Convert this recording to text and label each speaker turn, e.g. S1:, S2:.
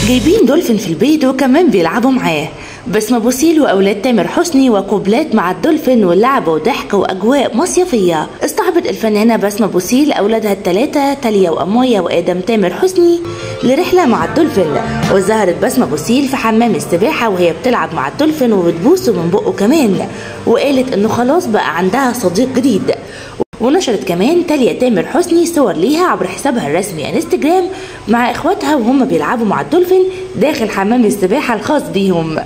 S1: جايبين دولفين في البيت وكمان بيلعبوا معاه. بسمة بوسيل واولاد تامر حسني وقبلات مع الدولفين واللعب وضحك واجواء مصيفيه. اصطحبت الفنانه بسمة بوسيل اولادها الثلاثه تاليا وامايا وادم تامر حسني لرحله مع الدولفين. وظهرت بسمة بوسيل في حمام السباحه وهي بتلعب مع الدولفين وبتبوسه من بقه كمان، وقالت انه خلاص بقى عندها صديق جديد. ونشرت كمان تاليا تامر حسني صور ليها عبر حسابها الرسمي انستجرام مع اخواتها وهم بيلعبوا مع الدولفين داخل حمام السباحه الخاص بيهم.